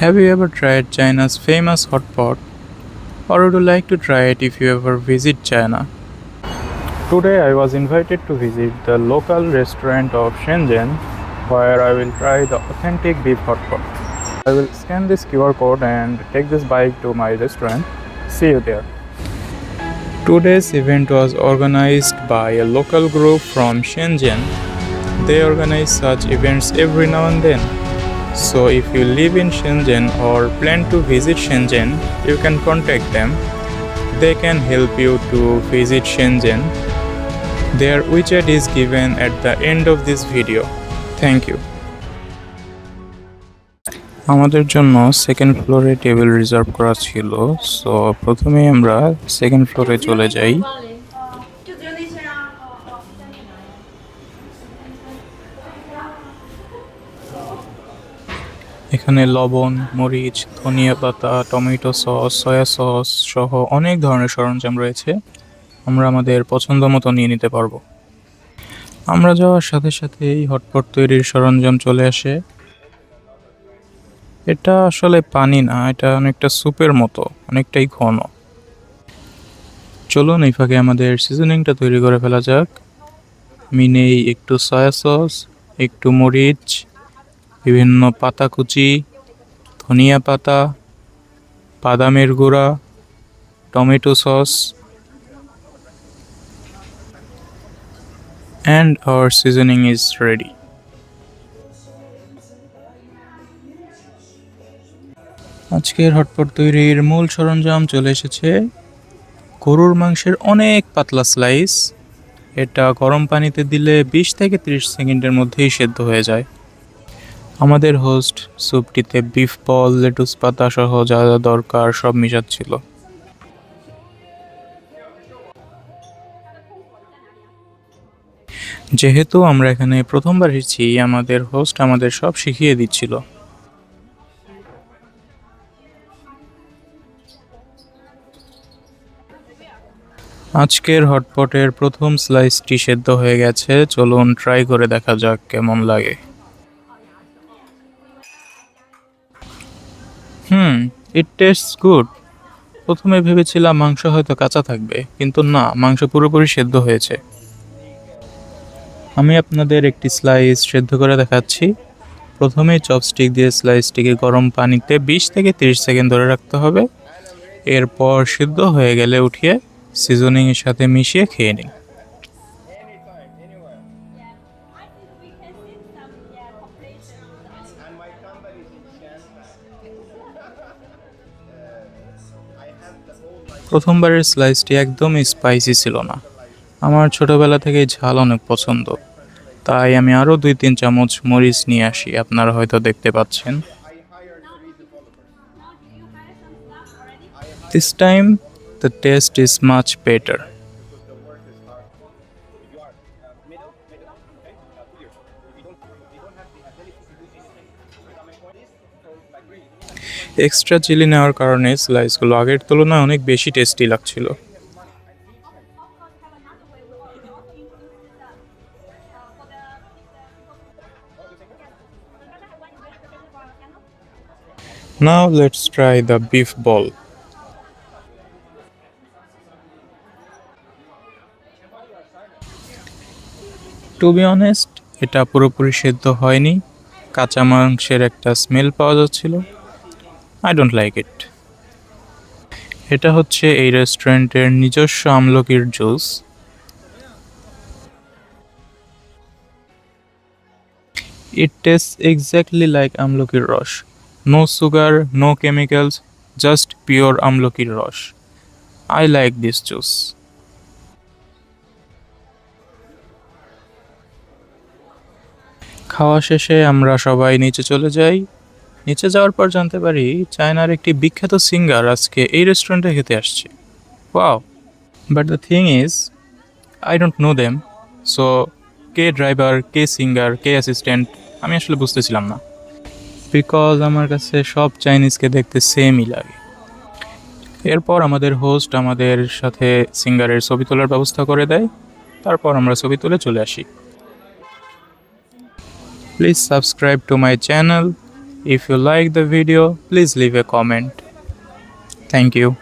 Have you ever tried China's famous hot pot? Or would you like to try it if you ever visit China? Today I was invited to visit the local restaurant of Shenzhen where I will try the authentic beef hot pot. I will scan this QR code and take this bike to my restaurant. See you there. Today's event was organized by a local group from Shenzhen. They organize such events every now and then. So if you live in Shenzhen or plan to visit Shenzhen, you can contact them. They can help you to visit Shenzhen. Their WeChat is given at the end of this video. Thank you. আমাদের জন্য second ফ্লোরে table reserve করা ছিল, so প্রথমেই আমরা second ফ্লোরে চলে যাই। এখানে লবণ, মরিচ, ধনিয়া পাতা, টমেটো সস, সয়া সস সহ অনেক ধরনের সরঞ্জাম রয়েছে। আমরা আমাদের পছন্দ মতো নিয়ে নিতে পারবো। আমরা যাওয়ার সাথে সাথেই হটপট তৈরির সরঞ্জাম চলে আসে। এটা আসলে পানি না, এটা অনেকটা স্যুপের মতো, অনেকটাই ঘন। চলুন এই ফাঁকে আমাদের সিজনিংটা তৈরি করে ফেলা যাক। আমি নেই একটু সয়া সস, একটু মরিচ, বিভিন্ন পাতা কুচি, ধনিয়া পাতা, বাদামের গুঁড়া, tomato sauce, and our seasoning is ready. আজকের হটপট তৈরির মূল সরঞ্জাম চলে এসেছে। গরুর মাংসের অনেক পাতলা স্লাইস। এটা গরম পানিতে দিলে 20 থেকে 30 সেকেন্ডের মধ্যেই সেদ্ধ হয়ে যায়। আমাদের হোস্ট স্যুপটিতে বিফ বল, লেটুস পাতা সহ যা যা দরকার সব মিশাচ্ছিল। যেহেতু আমরা এখানে প্রথমবার এসেছি, আমাদের হোস্ট আমাদের সব শিখিয়ে দিচ্ছিল। আজকের হটপটের প্রথম স্লাইসটি সেদ্ধ হয়ে গেছে। চলুন ট্রাই করে দেখা যাক কেমন লাগে। ইট টেস্টস গুড। প্রথমে ভেবেছিলাম মাংস হয়তো কাঁচা থাকবে, কিন্তু না, মাংস পুরোপুরি সেদ্ধ হয়েছে। আমি আপনাদের একটি স্লাইস সেদ্ধ করে দেখাচ্ছি। প্রথমে চপস্টিক দিয়ে স্লাইসটিকে গরম পানিতে 20 থেকে 30 সেকেন্ড ধরে রাখতে হবে। এরপর সিদ্ধ হয়ে গেলে উঠিয়ে সিজনিংয়ের সাথে মিশিয়ে খেয়ে নিন। প্রথমবারের স্লাইসটি একদমই স্পাইসি ছিল না। আমার ছোটবেলা থেকেই ঝাল অনেক পছন্দ, তাই আমি আরও 2-3 চামচ মরিচ নিয়ে আসি। আপনারা হয়তো দেখতে পাচ্ছেন। This time the taste is much better. Extra chilli নেওয়ার কারণে স্লাইসগুলো আগের তুলনায় অনেক বেশি টেস্টি লাগছিল। Now let's try the beef ball. To be honest, এটা পুরোপুরি সেদ্ধ হয়নি। কাঁচা মাংসের একটা স্মেল পাওয়া যাচ্ছিল। I don't like it. এটা হচ্ছে এই রেস্টুরেন্টের নিজস্ব আমলকির juice. It taste exactly like আমলকির রস। No sugar, no chemicals, just pure আমলকির রস। I like this juice. খাওয়া শেষে আমরা সবাই নিচে চলে যাই। নিচে যাওয়ার পর জানতে পারি চায়নার একটি বিখ্যাত সিঙ্গার আজকে এই রেস্টুরেন্টে খেতে আসছে। Wow! But the thing is, I don't know them. So K driver, K singer, K assistant, আমি আসলে বুঝতেছিলাম না। বিকজ আমার কাছে সব চাইনিজকে দেখতে সেমই লাগে। এরপর আমাদের হোস্ট আমাদের সাথে সিঙ্গারের ছবি তোলার ব্যবস্থা করে দেয়। তারপর আমরা ছবি তুলে চলে আসি। Please subscribe to my channel If you like the video, please leave a comment. Thank you.